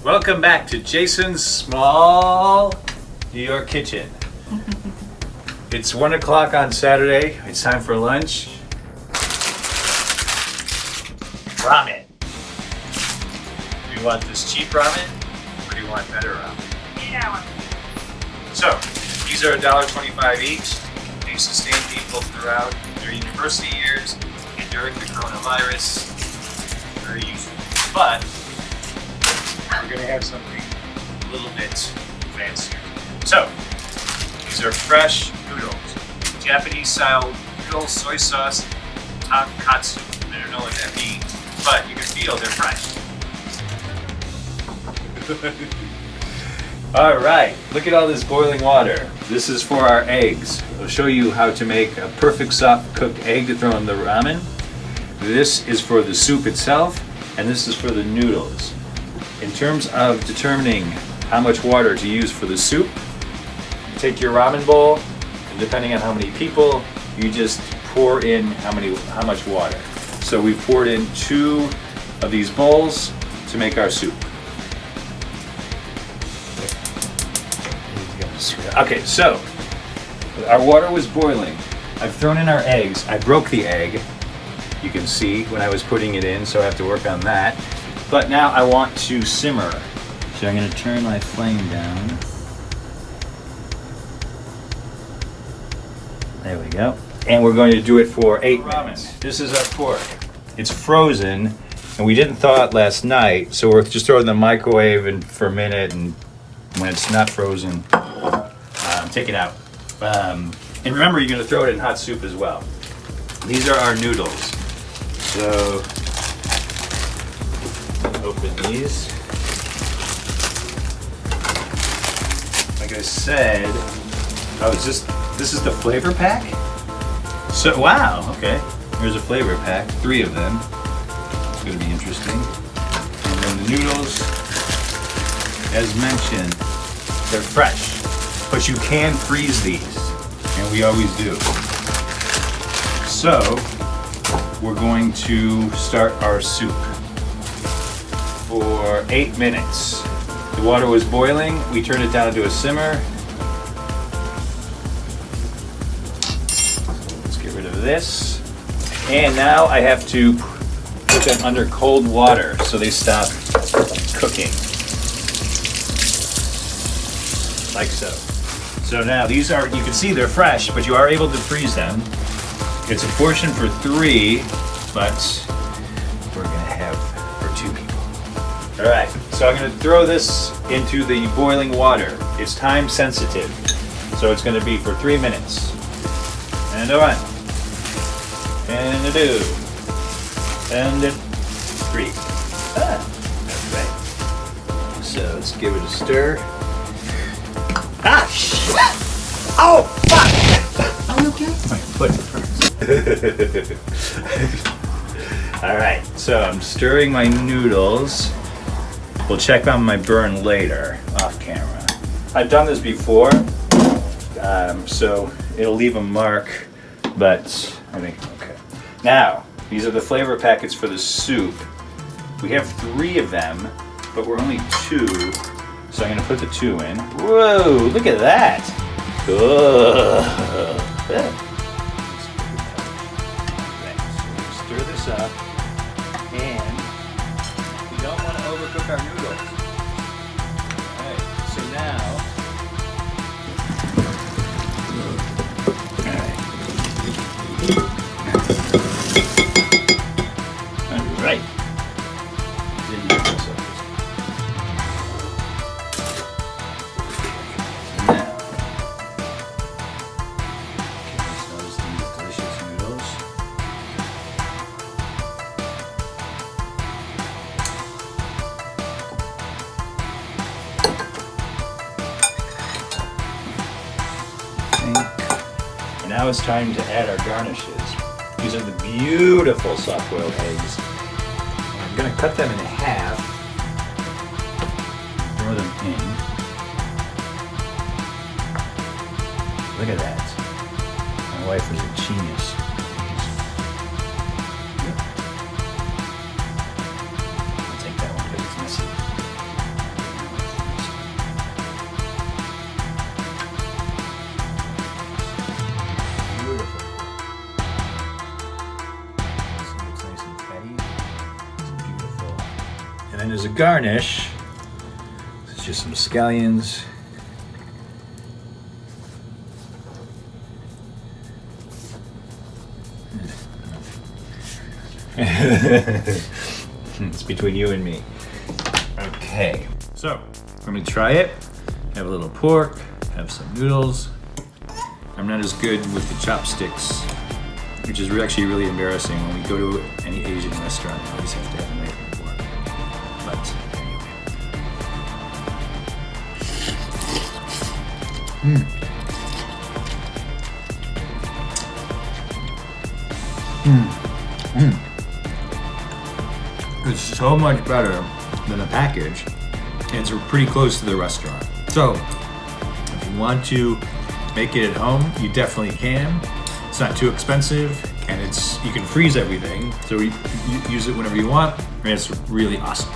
Welcome back to Jason's small New York kitchen. It's 1 o'clock on Saturday. It's time for lunch. Ramen. Do you want this cheap ramen or do you want better ramen? Yeah. So, these are $1.25 each. They sustain people throughout their university years and during the coronavirus. Very useful. But we're going to have something a little bit fancier. So, these are fresh noodles. Japanese style noodles, soy sauce, tonkatsu. I don't know what that means, but you can feel they're fresh. All right, look at all this boiling water. This is for our eggs. I'll show you how to make a perfect soft cooked egg to throw in the ramen. This is for the soup itself, and this is for the noodles. In terms of determining how much water to use for the soup, take your ramen bowl, and depending on how many people, you just pour in how much water. So we poured in 2 of these bowls to make our soup. Okay, so our water was boiling. I've thrown in our eggs. I broke the egg. You can see when I was putting it in, so I have to work on that. But now I want to simmer. So I'm going to turn my flame down. There we go. And we're going to do it for 8 minutes. This is our pork. It's frozen, and we didn't thaw it last night, so we're just throwing it in the microwave for a minute, and when it's not frozen, take it out. And remember, you're going to throw it in hot soup as well. These are our noodles. So, open these. Like I said, this is the flavor pack? So, wow, okay. Here's a flavor pack, 3 of them. It's going to be interesting. And then the noodles, as mentioned, they're fresh. But you can freeze these, and we always do. So, we're going to start our soup for 8 minutes. The water was boiling, we turned it down to a simmer. Let's get rid of this. And now I have to put them under cold water so they stop cooking. Like so. So now these are, you can see they're fresh, but you are able to freeze them. It's a portion for 3, but we're gonna have for 2 people. All right, so I'm gonna throw this into the boiling water. It's time sensitive, so it's gonna be for 3 minutes. And a 1, and a 2, and a 3. That's right. So let's give it a stir. Ah, shit! Oh, fuck! Are you okay? My foot hurts. All right, so I'm stirring my noodles. We'll check on my burn later, off camera. I've done this before, so it'll leave a mark, but I think, okay. Now, these are the flavor packets for the soup. We have 3 of them, but we're only 2. So I'm going to put the 2 in. Whoa, look at that. Ugh. Stir this up. And we don't want to overcook our noodles. Alright, so now. Alright. Now it's time to add our garnishes. These are the beautiful soft-boiled eggs. I'm going to cut them in half, throw them in. Look at that. My wife is a genius. I'll take that one because it's messy. then as a garnish, it's just some scallions. It's between you and me. Okay, so I'm gonna try it. Have a little pork, have some noodles. I'm not as good with the chopsticks, which is actually really embarrassing. When we go to any Asian restaurant, I always have to have a knife and fork. But anyway. It's so much better than the package, and it's pretty close to the restaurant. So, if you want to make it at home, you definitely can. It's not too expensive, and you can freeze everything, so you use it whenever you want, and it's really awesome.